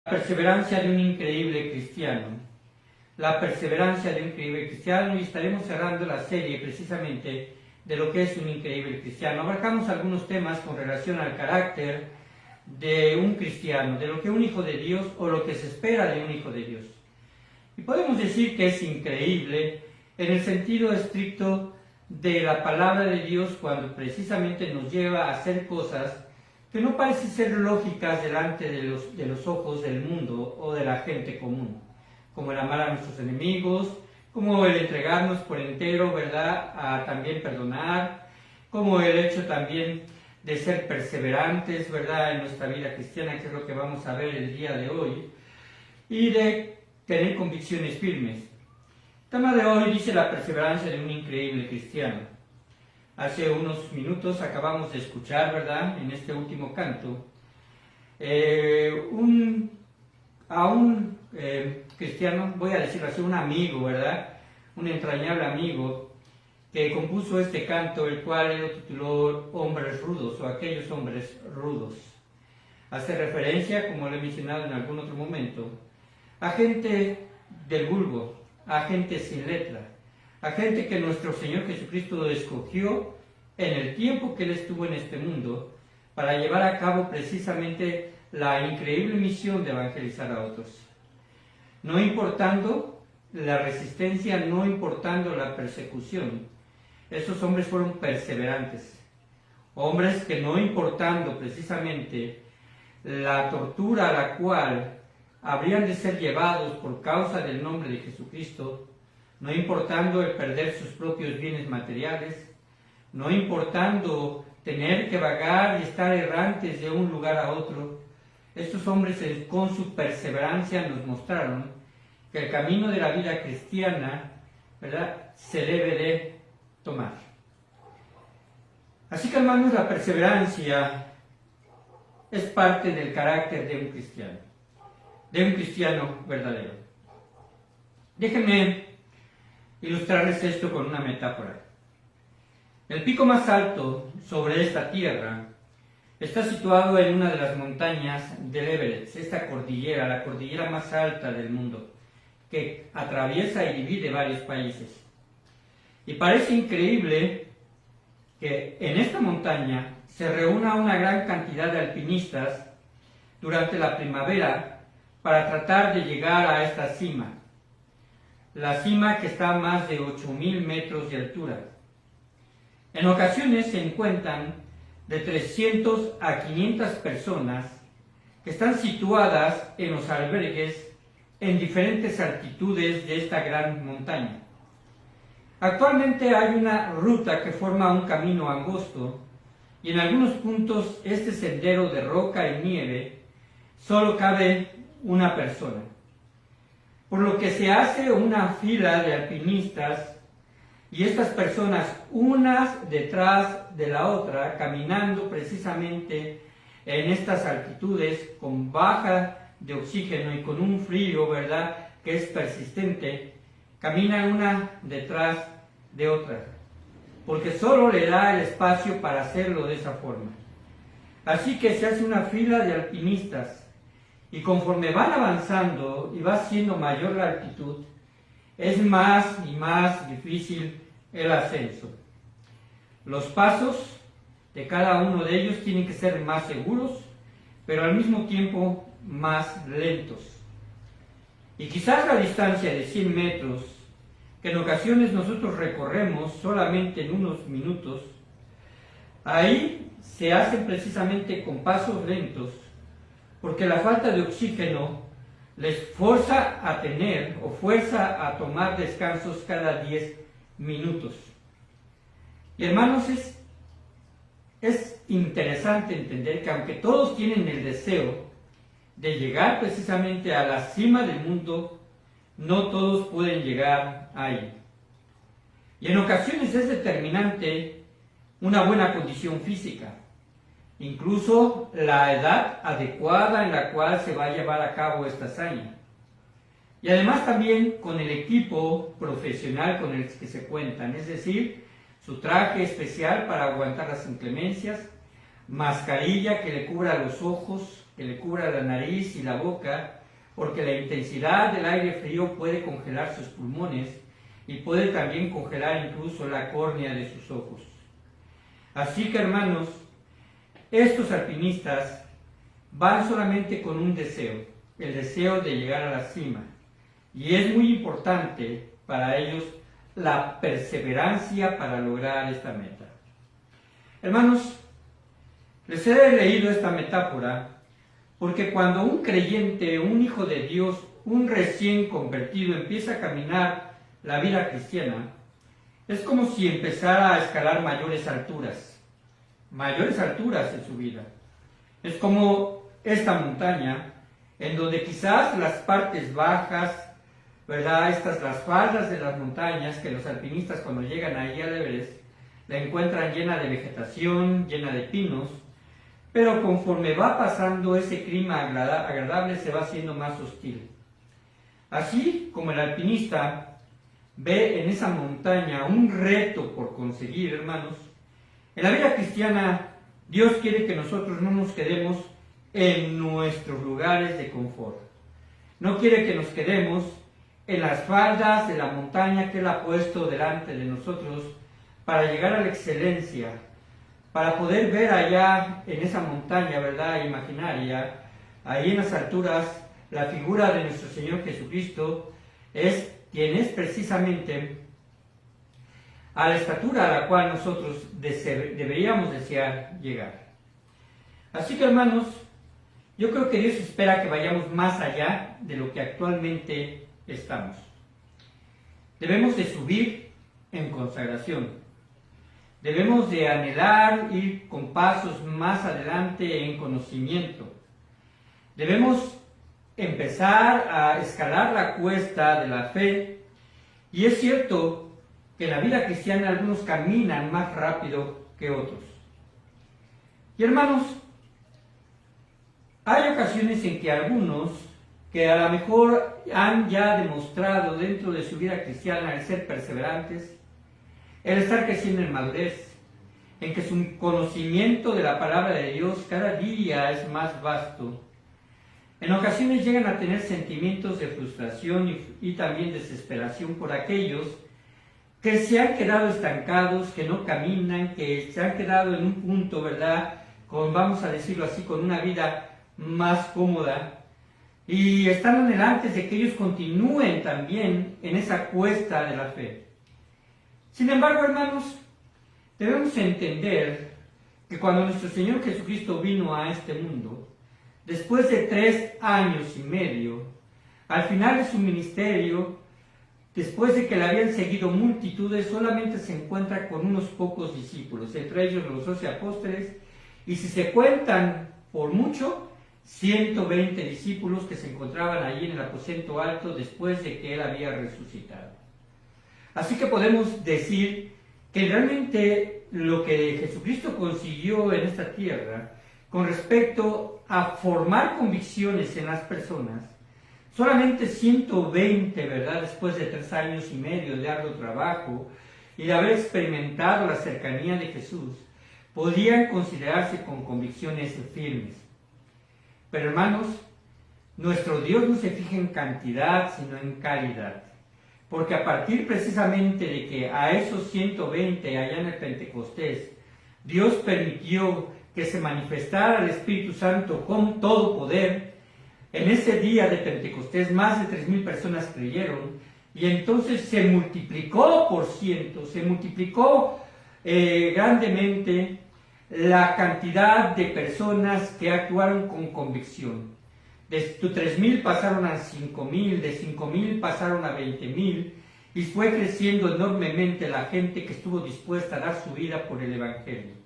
Perseverancia de un increíble cristiano. La perseverancia de un increíble cristiano, y estaremos cerrando la serie precisamente de lo que es un increíble cristiano. Abarcamos algunos temas con relación al carácter de un cristiano, de lo que un hijo de Dios o lo que se espera de un hijo de Dios. Y podemos decir que es increíble en el sentido estricto de la palabra de Dios, cuando precisamente nos lleva a hacer cosas que no parecen ser lógicas delante de los ojos del mundo o de la gente común, como el amar a nuestros enemigos, como el entregarnos por entero, ¿verdad?, a también perdonar, como el hecho también de ser perseverantes, ¿verdad?, en nuestra vida cristiana, que es lo que vamos a ver el día de hoy, y de tener convicciones firmes. El tema de hoy dice la perseverancia de un increíble cristiano. Hace unos minutos acabamos de escuchar, ¿verdad?, en este último canto, a un cristiano, voy a decirlo así, un amigo, ¿verdad?, un entrañable amigo, que compuso este canto, el cual él lo tituló Hombres Rudos, o Aquellos Hombres Rudos. Hace referencia, como lo he mencionado en algún otro momento, a gente del vulgo, a gente sin letra, a gente que nuestro Señor Jesucristo escogió en el tiempo que Él estuvo en este mundo para llevar a cabo precisamente la increíble misión de evangelizar a otros. No importando la resistencia, no importando la persecución, esos hombres fueron perseverantes. Hombres que, no importando precisamente la tortura a la cual habrían de ser llevados por causa del nombre de Jesucristo, no importando el perder sus propios bienes materiales, no importando tener que vagar y estar errantes de un lugar a otro, estos hombres con su perseverancia nos mostraron que el camino de la vida cristiana, ¿verdad?, se debe de tomar. Así que, hermanos, la perseverancia es parte del carácter de un cristiano verdadero. Déjenme ilustrarles esto con una metáfora. El pico más alto sobre esta tierra está situado en una de las montañas del Everest, esta cordillera, la cordillera más alta del mundo, que atraviesa y divide varios países. Y parece increíble que en esta montaña se reúna una gran cantidad de alpinistas durante la primavera para tratar de llegar a esta cima. La cima que está a más de 8.000 metros de altura. En ocasiones se encuentran de 300 a 500 personas que están situadas en los albergues en diferentes altitudes de esta gran montaña. Actualmente hay una ruta que forma un camino angosto y en algunos puntos este sendero de roca y nieve solo cabe una persona. Por lo que se hace una fila de alpinistas y estas personas, unas detrás de la otra, caminando precisamente en estas altitudes con baja de oxígeno y con un frío, ¿verdad?, que es persistente, caminan una detrás de otra, porque solo le da el espacio para hacerlo de esa forma. Así que se hace una fila de alpinistas, y conforme van avanzando y va siendo mayor la altitud, es más y más difícil el ascenso. Los pasos de cada uno de ellos tienen que ser más seguros, pero al mismo tiempo más lentos. Y quizás la distancia de 100 metros, que en ocasiones nosotros recorremos solamente en unos minutos, ahí se hacen precisamente con pasos lentos, porque la falta de oxígeno les fuerza a tomar descansos cada 10 minutos. Y hermanos, es interesante entender que aunque todos tienen el deseo de llegar precisamente a la cima del mundo, no todos pueden llegar ahí. Y en ocasiones es determinante una buena condición física, incluso la edad adecuada en la cual se va a llevar a cabo esta hazaña. Y además también con el equipo profesional con el que se cuentan, es decir, su traje especial para aguantar las inclemencias, mascarilla que le cubra los ojos, que le cubra la nariz y la boca, porque la intensidad del aire frío puede congelar sus pulmones y puede también congelar incluso la córnea de sus ojos. Así que, hermanos, estos alpinistas van solamente con un deseo, el deseo de llegar a la cima. Y es muy importante para ellos la perseverancia para lograr esta meta. Hermanos, les he leído esta metáfora porque cuando un creyente, un hijo de Dios, un recién convertido empieza a caminar la vida cristiana, es como si empezara a escalar mayores alturas en su vida. Es como esta montaña, en donde quizás las partes bajas, ¿verdad? Las faldas de las montañas, que los alpinistas cuando llegan ahí al Everest, la encuentran llena de vegetación, llena de pinos, pero conforme va pasando ese clima agradable se va haciendo más hostil. Así como el alpinista ve en esa montaña un reto por conseguir, hermanos, en la vida cristiana Dios quiere que nosotros no nos quedemos en nuestros lugares de confort. No quiere que nos quedemos en las faldas de la montaña que Él ha puesto delante de nosotros para llegar a la excelencia, para poder ver allá en esa montaña, ¿verdad?, imaginaria, ahí en las alturas, la figura de nuestro Señor Jesucristo, es quien es precisamente a la estatura a la cual nosotros deberíamos desear llegar. Así que, hermanos, yo creo que Dios espera que vayamos más allá de lo que actualmente estamos. Debemos de subir en consagración. Debemos de anhelar ir con pasos más adelante en conocimiento. Debemos empezar a escalar la cuesta de la fe. Y es cierto que en la vida cristiana algunos caminan más rápido que otros. Y hermanos, hay ocasiones en que algunos que a lo mejor han ya demostrado dentro de su vida cristiana el ser perseverantes, el estar creciendo en madurez, en que su conocimiento de la palabra de Dios cada día es más vasto. En ocasiones llegan a tener sentimientos de frustración y también desesperación por aquellos que se han quedado estancados, que no caminan, que se han quedado en un punto, ¿verdad?, vamos a decirlo así, con una vida más cómoda, y están anhelantes de que ellos continúen también en esa cuesta de la fe. Sin embargo, hermanos, debemos entender que cuando nuestro Señor Jesucristo vino a este mundo, después de 3 años y medio, al final de su ministerio, después de que le habían seguido multitudes, solamente se encuentra con unos pocos discípulos, entre ellos los 12 apóstoles, y si se cuentan por mucho, 120 discípulos que se encontraban allí en el aposento alto después de que Él había resucitado. Así que podemos decir que realmente lo que Jesucristo consiguió en esta tierra con respecto a formar convicciones en las personas, solamente 120, ¿verdad?, después de 3 años y medio de arduo trabajo y de haber experimentado la cercanía de Jesús, podían considerarse con convicciones firmes. Pero, hermanos, nuestro Dios no se fija en cantidad, sino en calidad. Porque a partir precisamente de que a esos 120 allá en el Pentecostés, Dios permitió que se manifestara el Espíritu Santo con todo poder, en ese día de Pentecostés más de 3,000 personas creyeron, y entonces se multiplicó por cientos, se multiplicó grandemente la cantidad de personas que actuaron con convicción. De 3,000 pasaron a 5,000, de 5,000 pasaron a 20,000, y fue creciendo enormemente la gente que estuvo dispuesta a dar su vida por el Evangelio.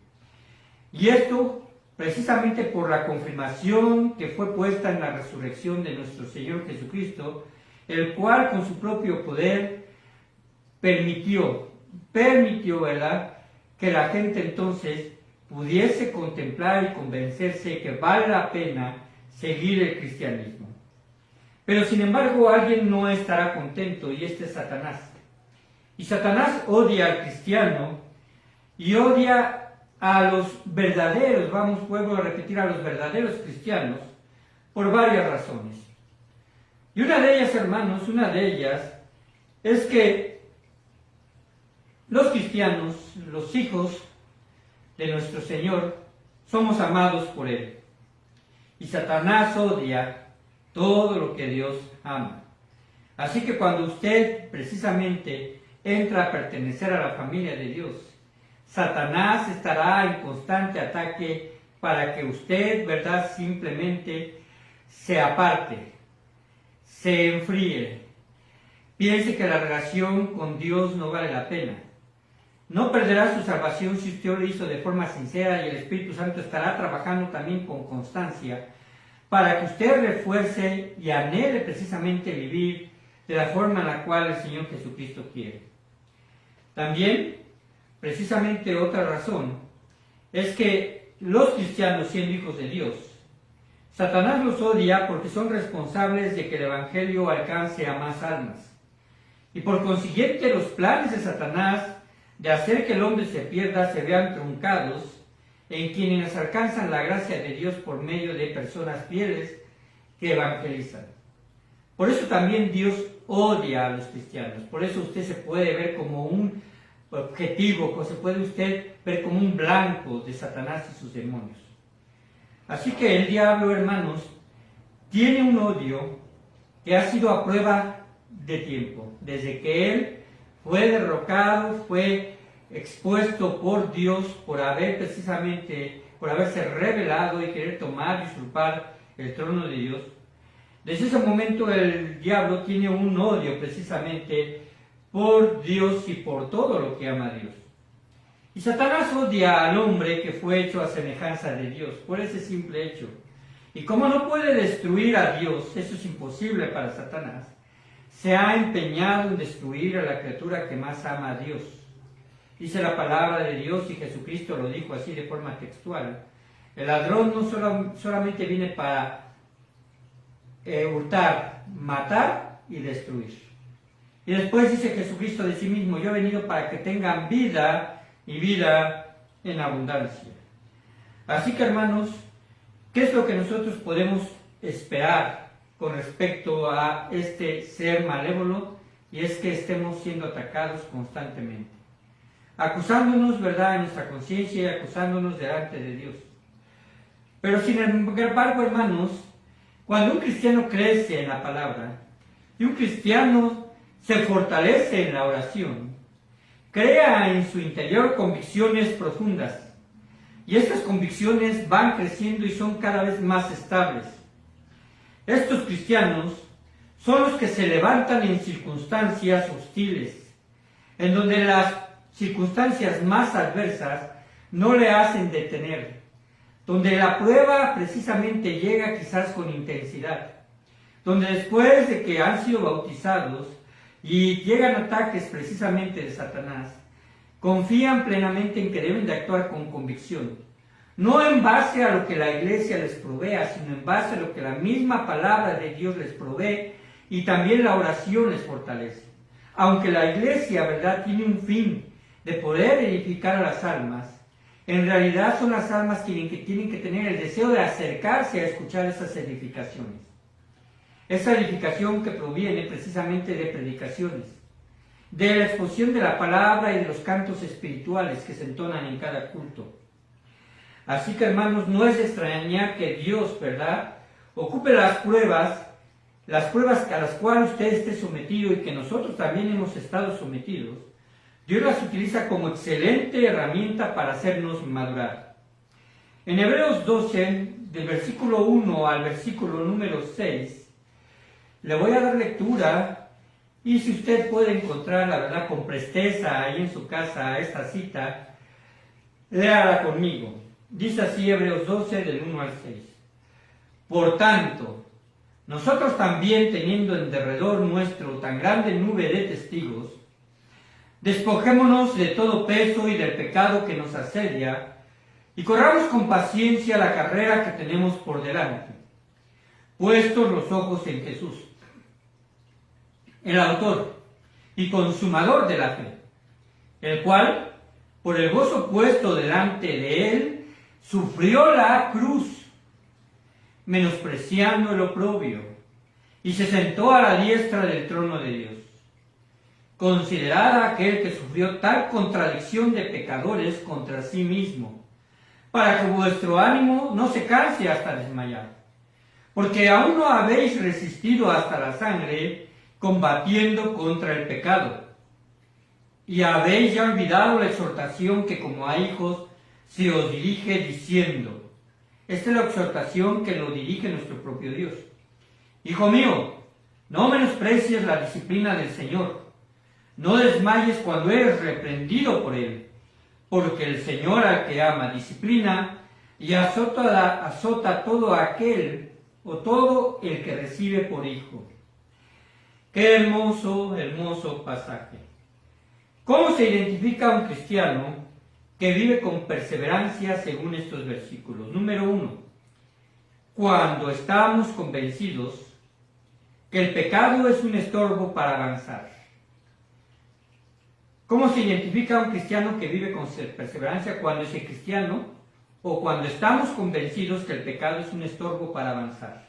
Y esto precisamente por la confirmación que fue puesta en la resurrección de nuestro Señor Jesucristo, el cual con su propio poder permitió, ¿verdad?, que la gente entonces pudiese contemplar y convencerse que vale la pena seguir el cristianismo. Pero sin embargo alguien no estará contento, y este es Satanás. Y Satanás odia al cristiano y odia a los verdaderos, vuelvo a repetir, a los verdaderos cristianos, por varias razones. Y una de ellas, hermanos, es que los cristianos, los hijos de nuestro Señor, somos amados por Él. Y Satanás odia todo lo que Dios ama. Así que cuando usted precisamente entra a pertenecer a la familia de Dios, Satanás estará en constante ataque para que usted, ¿verdad?, simplemente se aparte, se enfríe, piense que la relación con Dios no vale la pena. No perderá su salvación si usted lo hizo de forma sincera, y el Espíritu Santo estará trabajando también con constancia para que usted refuerce y anhele precisamente vivir de la forma en la cual el Señor Jesucristo quiere. También, precisamente otra razón, es que los cristianos, siendo hijos de Dios, Satanás los odia porque son responsables de que el Evangelio alcance a más almas. Y por consiguiente, los planes de Satanás de hacer que el hombre se pierda se vean truncados en quienes alcanzan la gracia de Dios por medio de personas fieles que evangelizan. Por eso también Dios odia a los cristianos. Por eso usted se puede ver como un objetivo, o se puede usted ver como un blanco de Satanás y sus demonios. Así que el diablo, hermanos, tiene un odio que ha sido a prueba de tiempo. Desde que él fue derrocado, fue expuesto por Dios por haberse rebelado y querer tomar y usurpar el trono de Dios. Desde ese momento el diablo tiene un odio precisamente por Dios y por todo lo que ama a Dios. Y Satanás odia al hombre que fue hecho a semejanza de Dios, por ese simple hecho. Y como no puede destruir a Dios, eso es imposible para Satanás, se ha empeñado en destruir a la criatura que más ama a Dios. Dice la palabra de Dios, y Jesucristo lo dijo así de forma textual: el ladrón no solamente viene para hurtar, matar y destruir. Y después dice Jesucristo de sí mismo: yo he venido para que tengan vida y vida en abundancia. Así que, hermanos, ¿qué es lo que nosotros podemos esperar con respecto a este ser malévolo? Y es que estemos siendo atacados constantemente, acusándonos, ¿verdad?, en nuestra conciencia y acusándonos delante de Dios. Pero sin embargo, hermanos, cuando un cristiano crece en la palabra y un cristiano se fortalece en la oración, crea en su interior convicciones profundas, y estas convicciones van creciendo y son cada vez más estables. Estos cristianos son los que se levantan en circunstancias hostiles, en donde las circunstancias más adversas no le hacen detener, donde la prueba precisamente llega quizás con intensidad, donde después de que han sido bautizados y llegan ataques precisamente de Satanás, confían plenamente en que deben de actuar con convicción, no en base a lo que la iglesia les provea, sino en base a lo que la misma palabra de Dios les provee, y también la oración les fortalece. Aunque la iglesia, ¿verdad?, tiene un fin de poder edificar a las almas, en realidad son las almas quienes tienen que tener el deseo de acercarse a escuchar esas edificaciones. Esa edificación que proviene precisamente de predicaciones, de la exposición de la palabra y de los cantos espirituales que se entonan en cada culto. Así que, hermanos, no es de extrañar que Dios, ¿verdad?, ocupe las pruebas a las cuales usted esté sometido y que nosotros también hemos estado sometidos. Dios las utiliza como excelente herramienta para hacernos madurar. En Hebreos 12, del versículo 1 al versículo número 6, le voy a dar lectura, y si usted puede encontrar, la verdad, con presteza ahí en su casa esta cita, léala conmigo. Dice así Hebreos 12, del 1 al 6. Por tanto, nosotros también, teniendo en derredor nuestro tan grande nube de testigos, despojémonos de todo peso y del pecado que nos asedia, y corramos con paciencia la carrera que tenemos por delante, puestos los ojos en Jesús, el autor y consumador de la fe, el cual, por el gozo puesto delante de él, sufrió la cruz, menospreciando el oprobio, y se sentó a la diestra del trono de Dios. Considerad a aquel que sufrió tal contradicción de pecadores contra sí mismo, para que vuestro ánimo no se canse hasta desmayar. Porque aún no habéis resistido hasta la sangre, combatiendo contra el pecado. Y habéis ya olvidado la exhortación que como a hijos se os dirige diciendo. Esta es la exhortación que lo dirige nuestro propio Dios. Hijo mío, no menosprecies la disciplina del Señor. No desmayes cuando eres reprendido por Él, porque el Señor al que ama disciplina y azota todo aquel o todo el que recibe por hijo. Qué hermoso, hermoso pasaje. ¿Cómo se identifica un cristiano que vive con perseverancia según estos versículos? Número 1. Cuando estamos convencidos que el pecado es un estorbo para avanzar. ¿Cómo se identifica un cristiano que vive con perseverancia? Cuando ese cristiano o cuando estamos convencidos que el pecado es un estorbo para avanzar.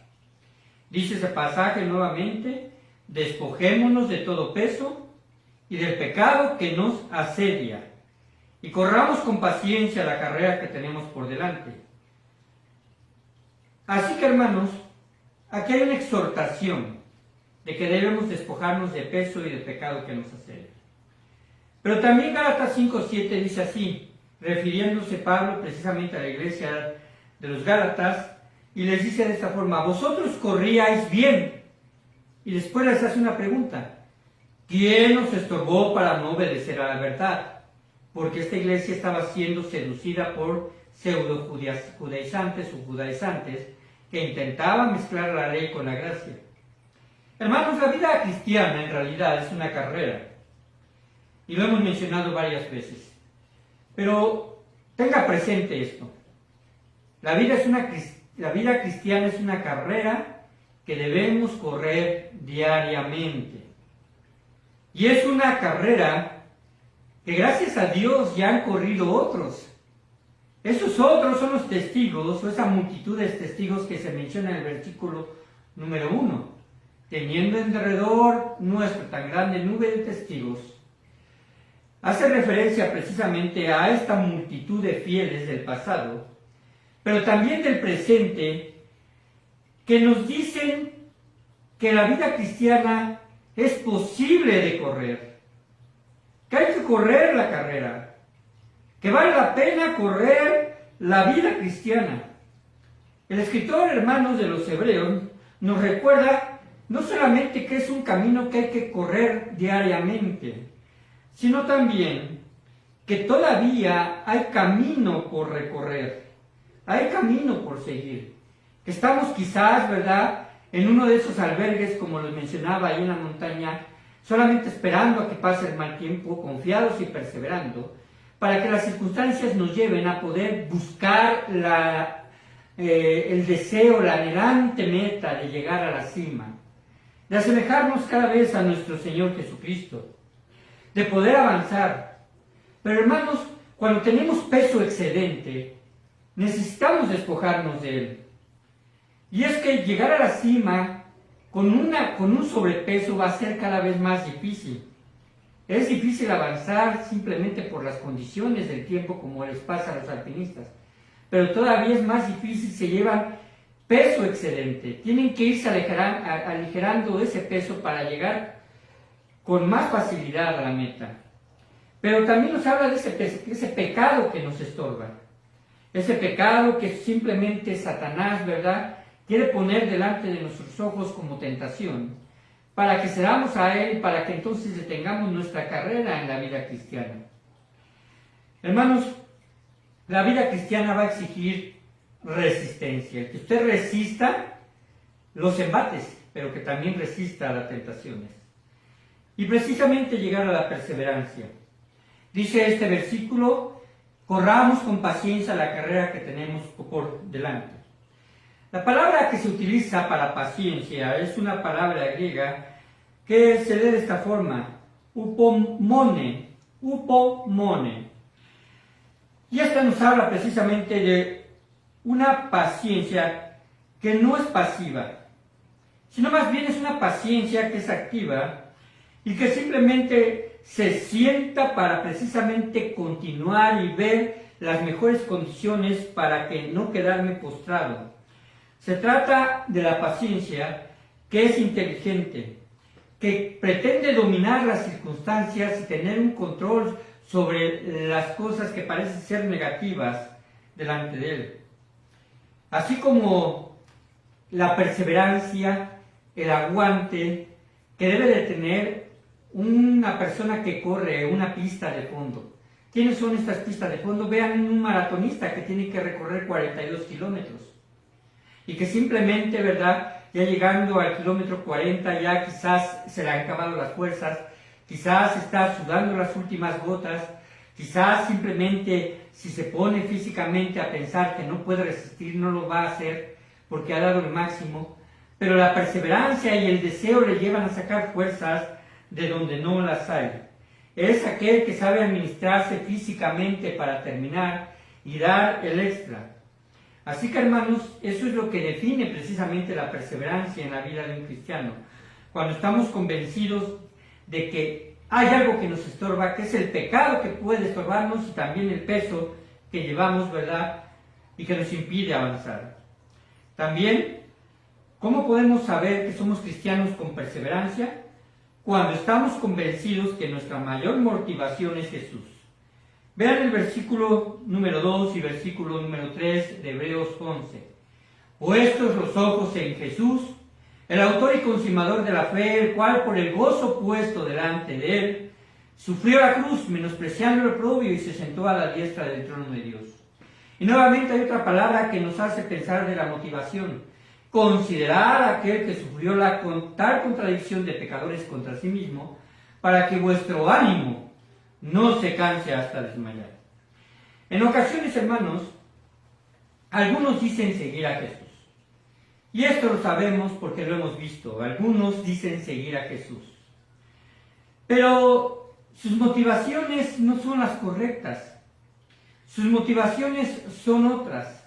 Dice ese pasaje nuevamente: despojémonos de todo peso y del pecado que nos asedia y corramos con paciencia la carrera que tenemos por delante. Así que, hermanos, aquí hay una exhortación de que debemos despojarnos de peso y de pecado que nos asedia. Pero también Gálatas 5:7 dice así, refiriéndose Pablo precisamente a la iglesia de los Gálatas, y les dice de esta forma: vosotros corríais bien. Y después les hace una pregunta: ¿quién os estorbó para no obedecer a la verdad? Porque esta iglesia estaba siendo seducida por pseudo-judaizantes o judaizantes que intentaban mezclar la ley con la gracia. Hermanos, la vida cristiana en realidad es una carrera, y lo hemos mencionado varias veces. Pero tenga presente esto: la vida cristiana es una carrera que debemos correr diariamente. Y es una carrera que gracias a Dios ya han corrido otros. Esos otros son los testigos, o esa multitud de testigos que se menciona en el versículo número 1. Teniendo en derredor nuestra tan grande nube de testigos, hace referencia precisamente a esta multitud de fieles del pasado, pero también del presente, que nos dicen que la vida cristiana es posible de correr, que hay que correr la carrera, que vale la pena correr la vida cristiana. El escritor, hermanos, de los Hebreos nos recuerda no solamente que es un camino que hay que correr diariamente, sino también que todavía hay camino por recorrer, hay camino por seguir, que estamos quizás, ¿verdad?, en uno de esos albergues, como los mencionaba, ahí en la montaña, solamente esperando a que pase el mal tiempo, confiados y perseverando, para que las circunstancias nos lleven a poder buscar el deseo, la anhelante meta de llegar a la cima, de asemejarnos cada vez a nuestro Señor Jesucristo, de poder avanzar. Pero, hermanos, cuando tenemos peso excedente, necesitamos despojarnos de él. Y es que llegar a la cima con un sobrepeso va a ser cada vez más difícil. Es difícil avanzar simplemente por las condiciones del tiempo, como les pasa a los alpinistas. Pero todavía es más difícil, se llevan peso excedente. Tienen que irse aligerando ese peso para llegar con más facilidad a la meta. Pero también nos habla de ese pecado que nos estorba. Ese pecado que simplemente Satanás, ¿verdad?, quiere poner delante de nuestros ojos como tentación, para que cedamos a él, para que entonces detengamos nuestra carrera en la vida cristiana. Hermanos, la vida cristiana va a exigir resistencia. Que usted resista los embates, pero que también resista a las tentaciones. Y precisamente llegar a la perseverancia. Dice este versículo: corramos con paciencia la carrera que tenemos por delante. La palabra que se utiliza para paciencia es una palabra griega que se lee de esta forma: upomone. Y esta nos habla precisamente de una paciencia que no es pasiva, sino más bien es una paciencia que es activa y que simplemente se sienta para precisamente continuar y ver las mejores condiciones para que no quedarme postrado. Se trata de la paciencia que es inteligente, que pretende dominar las circunstancias y tener un control sobre las cosas que parecen ser negativas delante de él. Así como la perseverancia, el aguante que debe de tener una persona que corre una pista de fondo. ¿Quiénes son estas pistas de fondo? Vean un maratonista que tiene que recorrer 42 kilómetros y que simplemente, ¿verdad?, ya llegando al kilómetro 40 ya quizás se le han acabado las fuerzas, quizás está sudando las últimas gotas, quizás simplemente si se pone físicamente a pensar que no puede resistir, no lo va a hacer porque ha dado el máximo, pero la perseverancia y el deseo le llevan a sacar fuerzas de donde no las hay. Es aquel que sabe administrarse físicamente para terminar y dar el extra. Así que, hermanos, eso es lo que define precisamente la perseverancia en la vida de un cristiano. Cuando estamos convencidos de que hay algo que nos estorba, que es el pecado que puede estorbarnos y también el peso que llevamos, ¿verdad?, y que nos impide avanzar. También, ¿cómo podemos saber que somos cristianos con perseverancia? Cuando estamos convencidos que nuestra mayor motivación es Jesús. Vean el versículo número 2 y versículo número 3 de Hebreos 11. Puestos los ojos en Jesús, el autor y consumador de la fe, el cual por el gozo puesto delante de él, sufrió la cruz, menospreciando el oprobio, y se sentó a la diestra del trono de Dios. Y nuevamente hay otra palabra que nos hace pensar de la motivación. Considerar a aquel que sufrió la tal contradicción de pecadores contra sí mismo, para que vuestro ánimo no se canse hasta desmayar. En ocasiones, hermanos, algunos dicen seguir a Jesús. Y esto lo sabemos porque lo hemos visto. Algunos dicen seguir a Jesús. Pero sus motivaciones no son las correctas. Sus motivaciones son otras.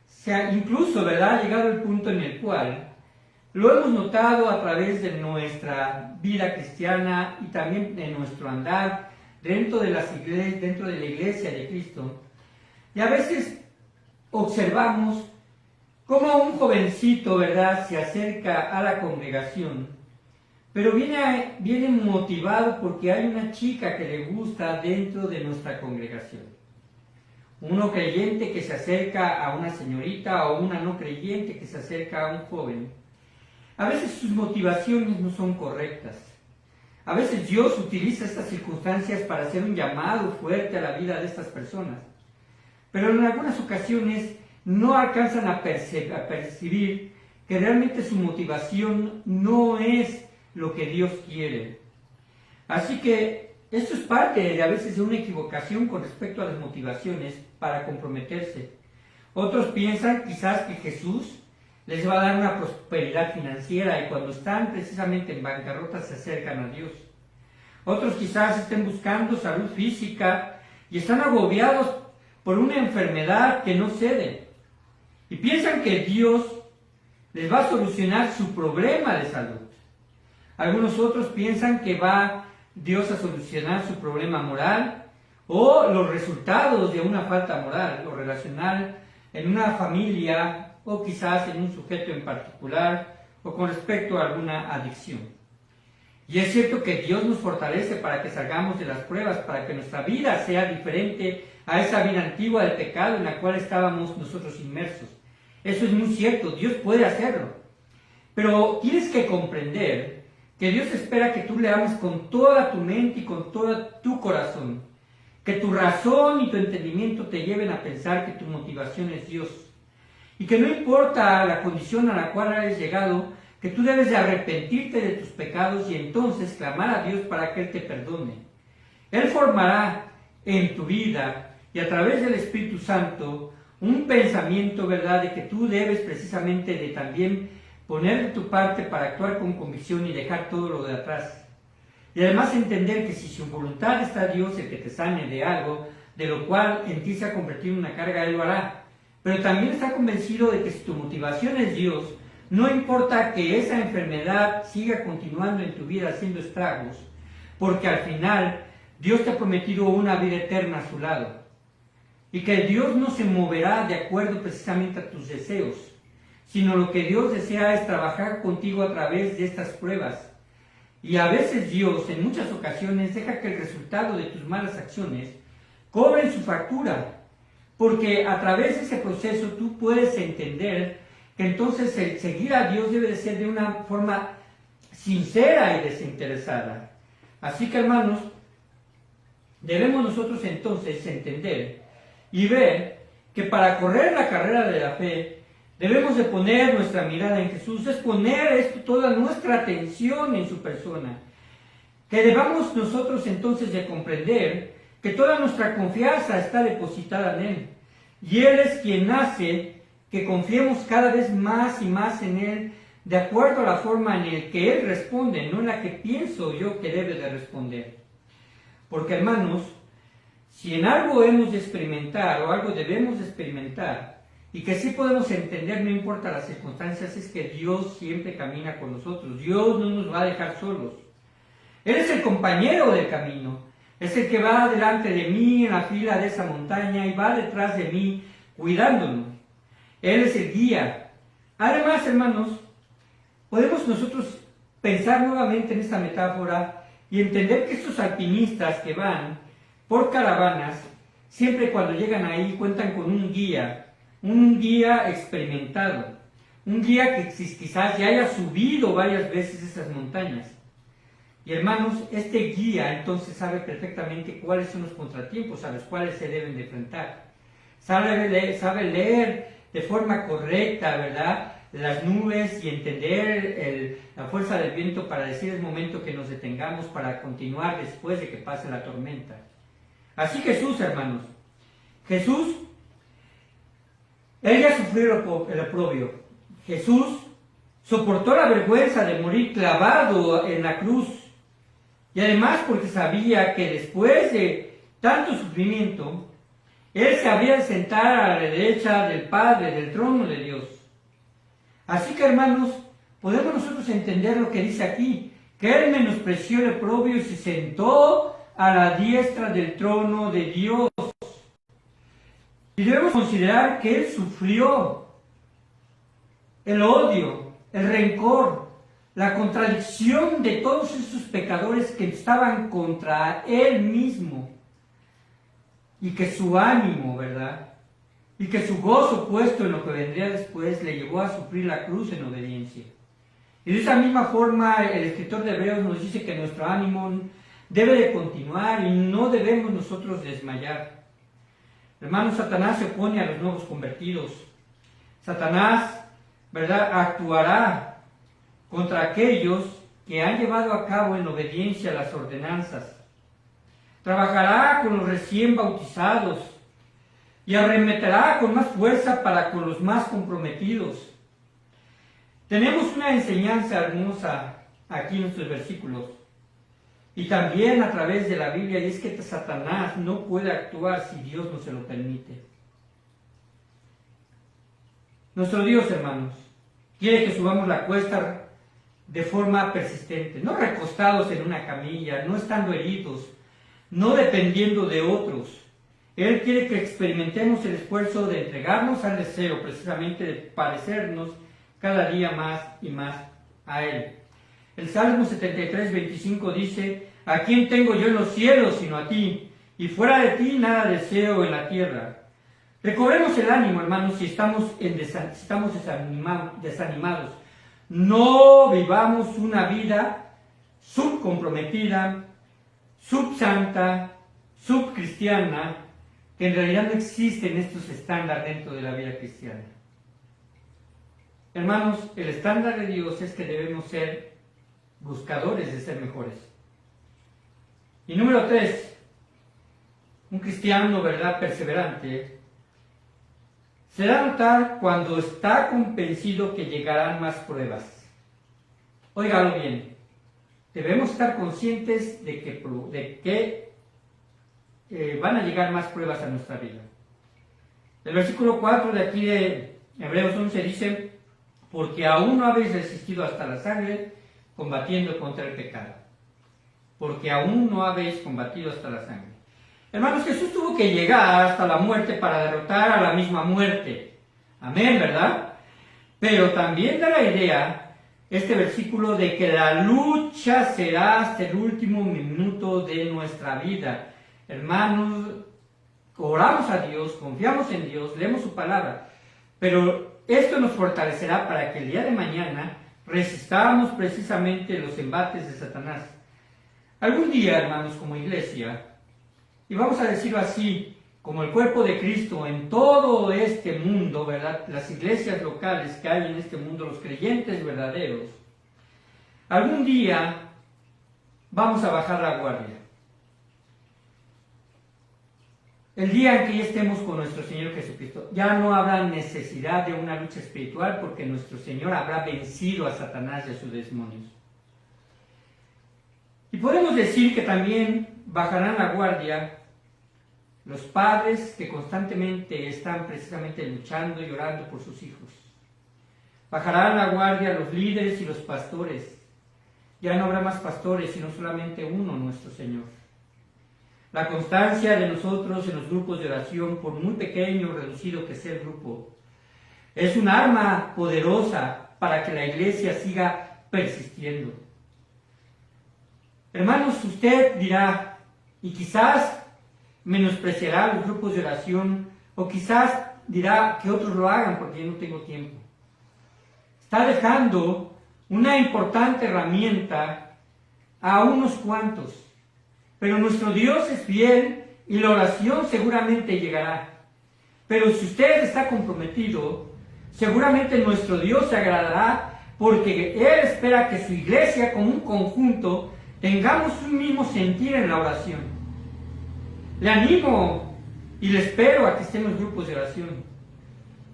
O sea, incluso, ¿verdad?, ha llegado el punto en el cual lo hemos notado a través de nuestra vida cristiana y también de nuestro andar dentro de las iglesias, dentro de la iglesia de Cristo. Y a veces observamos cómo un jovencito, ¿verdad?, se acerca a la congregación, pero viene motivado porque hay una chica que le gusta dentro de nuestra congregación. Uno creyente que se acerca a una señorita o una no creyente que se acerca a un joven. A veces sus motivaciones no son correctas. A veces Dios utiliza estas circunstancias para hacer un llamado fuerte a la vida de estas personas. Pero en algunas ocasiones no alcanzan a percibir que realmente su motivación no es lo que Dios quiere. Así que esto es parte de a veces de una equivocación con respecto a las motivaciones para comprometerse. Otros piensan quizás que Jesús les va a dar una prosperidad financiera y cuando están precisamente en bancarrota se acercan a Dios. Otros quizás estén buscando salud física y están agobiados por una enfermedad que no cede y piensan que Dios les va a solucionar su problema de salud. Algunos otros piensan que va Dios a solucionar su problema moral o los resultados de una falta moral, lo relacional en una familia o quizás en un sujeto en particular o con respecto a alguna adicción. Y es cierto que Dios nos fortalece para que salgamos de las pruebas, para que nuestra vida sea diferente a esa vida antigua del pecado en la cual estábamos nosotros inmersos. Eso es muy cierto, Dios puede hacerlo. Pero tienes que comprender que Dios espera que tú le ames con toda tu mente y con todo tu corazón. Que tu razón y tu entendimiento te lleven a pensar que tu motivación es Dios. Y que no importa la condición a la cual hayas llegado, que tú debes de arrepentirte de tus pecados y entonces clamar a Dios para que Él te perdone. Él formará en tu vida y a través del Espíritu Santo un pensamiento, ¿verdad?, de que tú debes precisamente de también poner de tu parte para actuar con convicción y dejar todo lo de atrás. Y además entender que si su voluntad está Dios el que te sane de algo, de lo cual en ti se ha convertido en una carga, Él lo hará. pero también está convencido de que si tu motivación es Dios, no importa que esa enfermedad siga continuando en tu vida haciendo estragos, porque al final Dios te ha prometido una vida eterna a su lado. Y que Dios no se moverá de acuerdo precisamente a tus deseos, sino lo que Dios desea es trabajar contigo a través de estas pruebas. Y a veces Dios, en muchas ocasiones, deja que el resultado de tus malas acciones cobre su factura, porque a través de ese proceso tú puedes entender que entonces el seguir a Dios debe de ser de una forma sincera y desinteresada. Así que, hermanos, debemos nosotros entonces entender y ver que para correr la carrera de la fe debemos de poner nuestra mirada en Jesús, es poner toda nuestra atención en su persona. Que debamos nosotros entonces de comprender que toda nuestra confianza está depositada en Él. Y Él es quien hace que confiemos cada vez más y más en Él, de acuerdo a la forma en la que Él responde, no en la que pienso yo que debe de responder. Porque, hermanos, si en algo hemos de experimentar o algo debemos de experimentar, y que sí podemos entender, no importa las circunstancias, es que Dios siempre camina con nosotros. Dios no nos va a dejar solos. Él es el compañero del camino. Es el que va delante de mí en la fila de esa montaña y va detrás de mí cuidándonos. Él es el guía. Además, hermanos, podemos nosotros pensar nuevamente en esta metáfora y entender que estos alpinistas que van por caravanas, siempre cuando llegan ahí cuentan con un guía experimentado, un guía que quizás ya haya subido varias veces esas montañas. Y hermanos, este guía entonces sabe perfectamente cuáles son los contratiempos a los cuales se deben de enfrentar. Sabe leer de forma correcta, ¿verdad?, las nubes y entender la fuerza del viento para decir el momento que nos detengamos para continuar después de que pase la tormenta. Así Jesús, hermanos, Jesús, Él ya sufrió el oprobio. Jesús soportó la vergüenza de morir clavado en la cruz. Y además porque sabía que después de tanto sufrimiento, Él se habría de sentar a la derecha del Padre, del trono de Dios. Así que, hermanos, podemos nosotros entender lo que dice aquí, que Él menospreció el oprobio y se sentó a la diestra del trono de Dios. Y debemos considerar que Él sufrió el odio, el rencor, la contradicción de todos esos pecadores que estaban contra Él mismo. Y que su ánimo, ¿verdad?, y que su gozo puesto en lo que vendría después le llevó a sufrir la cruz en obediencia. Y de esa misma forma el escritor de Hebreos nos dice que nuestro ánimo debe de continuar y no debemos nosotros desmayar. Hermanos, Satanás se opone a los nuevos convertidos. Satanás, ¿verdad?, actuará contra aquellos que han llevado a cabo en obediencia las ordenanzas. Trabajará con los recién bautizados y arremeterá con más fuerza para con los más comprometidos. Tenemos una enseñanza hermosa aquí en estos versículos y también a través de la Biblia, y es que Satanás no puede actuar si Dios no se lo permite. Nuestro Dios, hermanos, quiere que subamos la cuesta de forma persistente, no recostados en una camilla, no estando heridos, no dependiendo de otros. Él quiere que experimentemos el esfuerzo de entregarnos al deseo precisamente de parecernos cada día más y más a Él. El Salmo 73, 25 dice: ¿A quién tengo yo en los cielos sino a ti? Y fuera de ti nada deseo en la tierra. Recobremos el ánimo, hermanos, si estamos desanimados. No vivamos una vida subcomprometida, subsanta, subcristiana, que en realidad no existen estos estándares dentro de la vida cristiana. Hermanos, el estándar de Dios es que debemos ser buscadores de ser mejores. Y número 3, un cristiano, ¿verdad?, perseverante, se da a notar cuando está convencido que llegarán más pruebas. Óigalo bien, debemos estar conscientes de que van a llegar más pruebas a nuestra vida. El versículo 4 de aquí de Hebreos 11 dice, porque aún no habéis resistido hasta la sangre, combatiendo contra el pecado. Porque aún no habéis combatido hasta la sangre. Hermanos, Jesús tuvo que llegar hasta la muerte para derrotar a la misma muerte. Amén, ¿verdad? Pero también da la idea, este versículo, de que la lucha será hasta el último minuto de nuestra vida. Hermanos, oramos a Dios, confiamos en Dios, leemos su palabra, pero esto nos fortalecerá para que el día de mañana resistamos precisamente los embates de Satanás. Algún día, hermanos, como iglesia, y vamos a decirlo así, como el cuerpo de Cristo en todo este mundo, ¿verdad? Las iglesias locales que hay en este mundo, los creyentes verdaderos, algún día vamos a bajar la guardia. El día en que ya estemos con nuestro Señor Jesucristo, ya no habrá necesidad de una lucha espiritual porque nuestro Señor habrá vencido a Satanás y a sus demonios. Y podemos decir que también bajarán la guardia los padres que constantemente están precisamente luchando y orando por sus hijos. Bajarán la guardia los líderes y los pastores. Ya no habrá más pastores, sino solamente uno, nuestro Señor. La constancia de nosotros en los grupos de oración, por muy pequeño o reducido que sea el grupo, es un arma poderosa para que la iglesia siga persistiendo. Hermanos, usted dirá, y quizás menospreciará los grupos de oración, o quizás dirá que otros lo hagan porque yo no tengo tiempo. Está dejando una importante herramienta a unos cuantos. Pero nuestro Dios es fiel y la oración seguramente llegará. Pero si usted está comprometido, seguramente nuestro Dios se agradará porque Él espera que su iglesia como un conjunto tengamos un mismo sentir en la oración. Le animo y le espero a que esté en los grupos de oración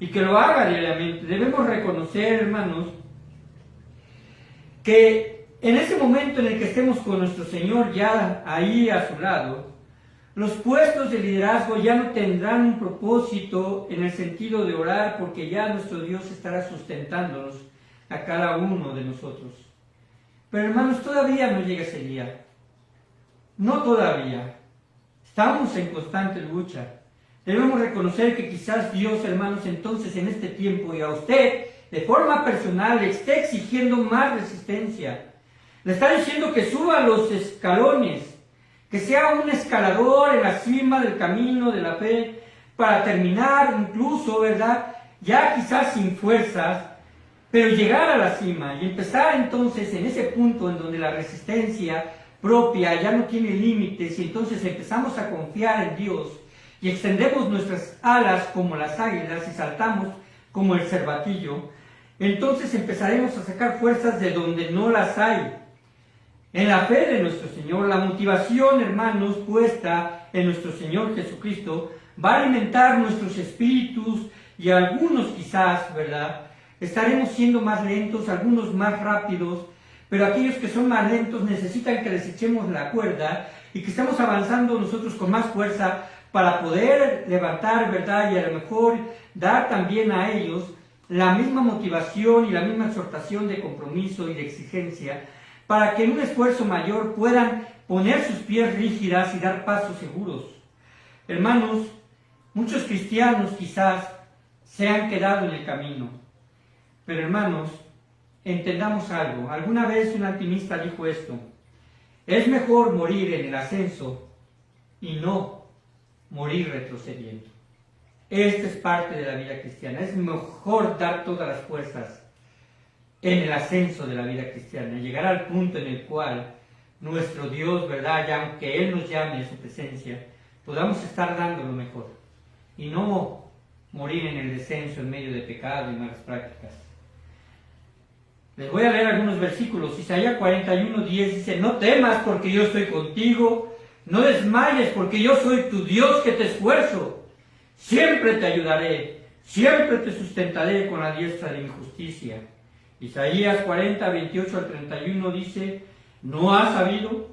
y que lo haga diariamente. Debemos reconocer, hermanos, que en ese momento en el que estemos con nuestro Señor ya ahí a su lado, los puestos de liderazgo ya no tendrán un propósito en el sentido de orar, porque ya nuestro Dios estará sustentándonos a cada uno de nosotros. Pero hermanos, todavía no llega ese día. No todavía. Estamos en constante lucha. Debemos reconocer que quizás Dios, hermanos, entonces en este tiempo y a usted, de forma personal, le esté exigiendo más resistencia. Le está diciendo que suba los escalones, que sea un escalador en la cima del camino de la fe, para terminar incluso, ¿verdad? Ya quizás sin fuerzas, pero llegar a la cima y empezar entonces en ese punto en donde la resistencia propia ya no tiene límites y entonces empezamos a confiar en Dios y extendemos nuestras alas como las águilas y saltamos como el cervatillo, entonces empezaremos a sacar fuerzas de donde no las hay. En la fe de nuestro Señor, la motivación, hermanos, puesta en nuestro Señor Jesucristo, va a alimentar nuestros espíritus y algunos quizás, ¿verdad? Estaremos siendo más lentos, algunos más rápidos, pero aquellos que son más lentos necesitan que les echemos la cuerda y que estemos avanzando nosotros con más fuerza para poder levantar, ¿verdad? Y a lo mejor dar también a ellos la misma motivación y la misma exhortación de compromiso y de exigencia, para que en un esfuerzo mayor puedan poner sus pies rígidas y dar pasos seguros. Hermanos, muchos cristianos quizás se han quedado en el camino, pero hermanos, entendamos algo. Alguna vez un alpinista dijo esto: es mejor morir en el ascenso y no morir retrocediendo. Esta es parte de la vida cristiana. Es mejor dar todas las fuerzas en el ascenso de la vida cristiana, llegar al punto en el cual nuestro Dios, ¿verdad?, ya aunque Él nos llame a su presencia, podamos estar dando lo mejor y no morir en el descenso en medio de pecado y malas prácticas. Les voy a leer algunos versículos. Isaías 41:10 dice: no temas porque yo estoy contigo, no desmayes porque yo soy tu Dios que te esfuerzo, siempre te ayudaré, siempre te sustentaré con la diestra de mi justicia. Isaías 40:28-31 dice: ¿no has sabido?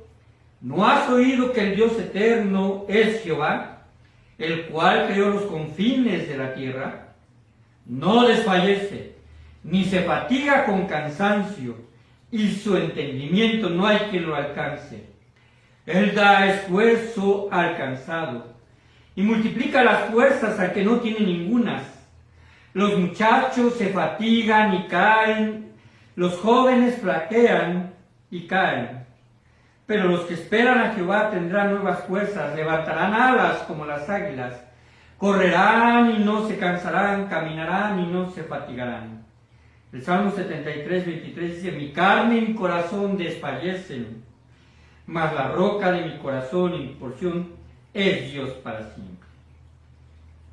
¿No has oído que el Dios eterno es Jehová? el cual creó los confines de la tierra, no desfallece, ni se fatiga con cansancio, y su entendimiento no hay quien lo alcance. Él da esfuerzo al cansado, y multiplica las fuerzas al que no tiene ningunas. Los muchachos se fatigan y caen, los jóvenes flaquean y caen. Pero los que esperan a Jehová tendrán nuevas fuerzas, levantarán alas como las águilas, correrán y no se cansarán, caminarán y no se fatigarán. El Salmo 73, 23 dice: mi carne y mi corazón desfallecen, mas la roca de mi corazón y mi porción es Dios para siempre.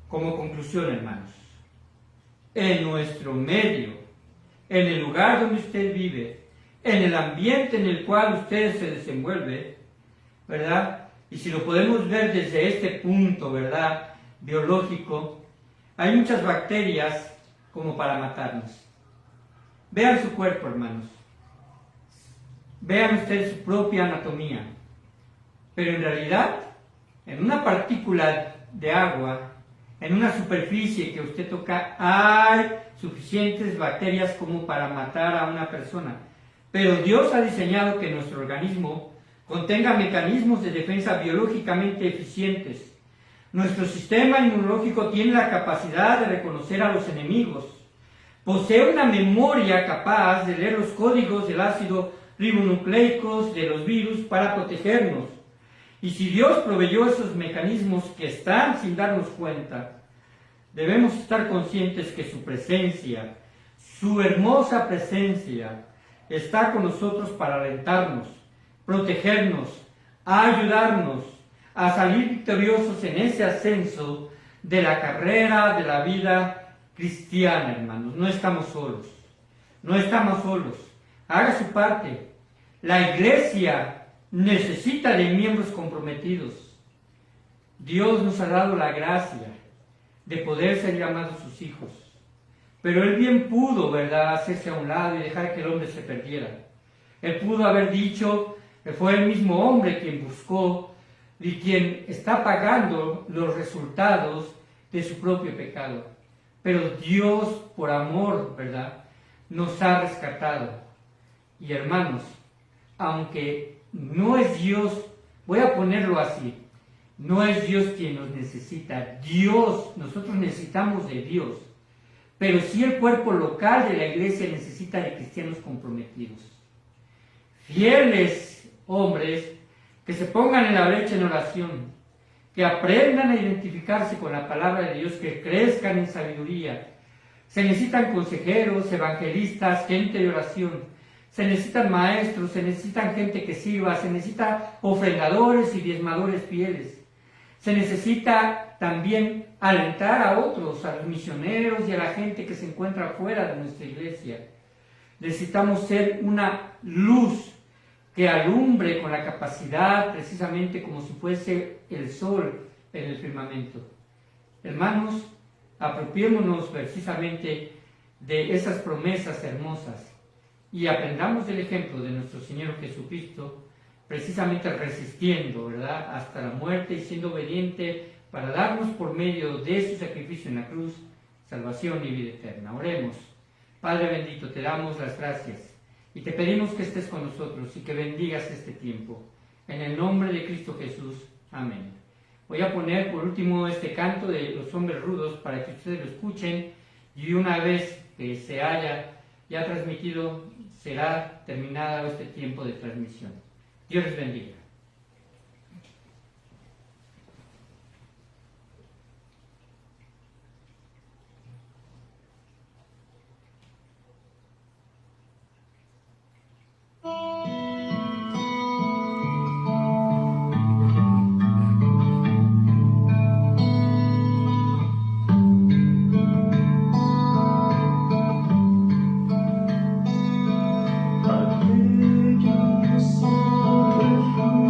Como conclusión, hermanos, en nuestro medio, en el lugar donde usted vive, en el ambiente en el cual usted se desenvuelve, ¿verdad? Y si lo podemos ver desde este punto, ¿verdad?, biológico, hay muchas bacterias como para matarnos. Vean su cuerpo, hermanos. Vean ustedes su propia anatomía. Pero en realidad, en una partícula de agua, en una superficie que usted toca, hay suficientes bacterias como para matar a una persona. Pero Dios ha diseñado que nuestro organismo contenga mecanismos de defensa biológicamente eficientes. Nuestro sistema inmunológico tiene la capacidad de reconocer a los enemigos. Posee una memoria capaz de leer los códigos del ácido ribonucleicos de los virus para protegernos. Y si Dios proveyó esos mecanismos que están sin darnos cuenta, debemos estar conscientes que su presencia, su hermosa presencia, está con nosotros para alentarnos, protegernos, ayudarnos a salir victoriosos en ese ascenso de la carrera de la vida cristiana, hermanos. No estamos solos, no estamos solos. Haga su parte. La iglesia necesita de miembros comprometidos. Dios nos ha dado la gracia de poder ser llamados sus hijos. Pero Él bien pudo, ¿verdad?, hacerse a un lado y dejar que el hombre se perdiera. Él pudo haber dicho que fue el mismo hombre quien buscó y quien está pagando los resultados de su propio pecado. Pero Dios, por amor, ¿verdad?, nos ha rescatado. Y hermanos, aunque no es Dios, voy a ponerlo así, no es Dios quien nos necesita. Nosotros necesitamos de Dios. Pero sí el cuerpo local de la iglesia necesita de cristianos comprometidos. Fieles hombres que se pongan en la brecha en oración, que aprendan a identificarse con la palabra de Dios, que crezcan en sabiduría. Se necesitan consejeros, evangelistas, gente de oración. Se necesitan maestros, se necesitan gente que sirva, se necesita ofrendadores y diezmadores fieles. Se necesita también alentar a otros, a los misioneros y a la gente que se encuentra fuera de nuestra iglesia. Necesitamos ser una luz que alumbre con la capacidad, precisamente como si fuese el sol en el firmamento. Hermanos, apropiémonos precisamente de esas promesas hermosas y aprendamos del ejemplo de nuestro Señor Jesucristo, precisamente resistiendo, ¿verdad?, hasta la muerte y siendo obediente para darnos por medio de su sacrificio en la cruz salvación y vida eterna. Oremos. Padre bendito, te damos las gracias y te pedimos que estés con nosotros y que bendigas este tiempo. En el nombre de Cristo Jesús. Amén. Voy a poner por último este canto de Los Hombres Rudos para que ustedes lo escuchen y una vez que se haya ya transmitido, será terminado este tiempo de transmisión. Dios les bendiga. Aquellos hombres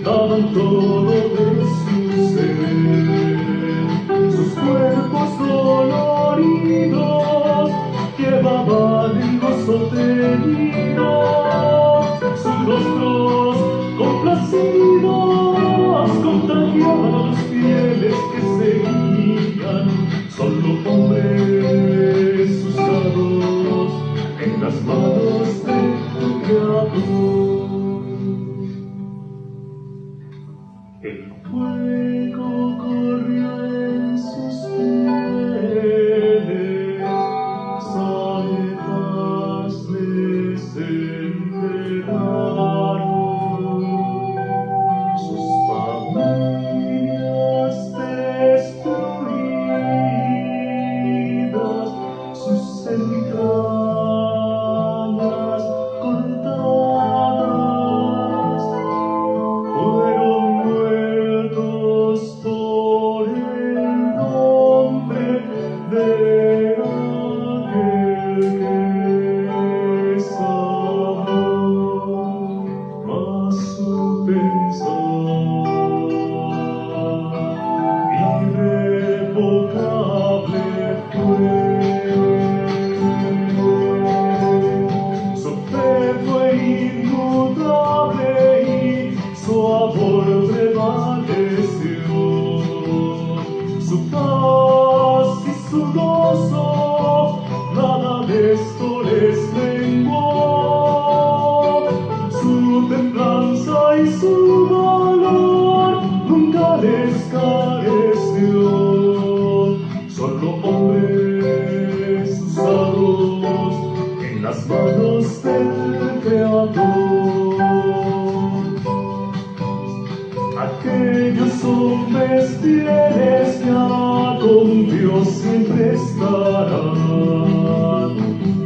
daban todo de su ser. Sus cuerpos doloridos llevaban el gozo tenido, sus rostros complacidos contagiaban a los fieles que seguían. Solo hombres usados en las manos del Creador. El fuego corría en sus pieles, saetas les entregaron, sus familias destruidas, sus entrañas cortadas, fueron muertos por el nombre de aquel que sanó. Mas su pensar irrevocable fue. Su fe fue inmutable y su amor prevaleció. Su paz y su gozo, nada de esto les menguó. Su templanza y su valor nunca les careció. Solo hombres usados en las manos del Creador. Aquellos hombres fieles ya con Dios siempre estarán,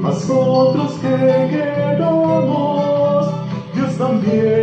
mas otros que quedamos, Dios también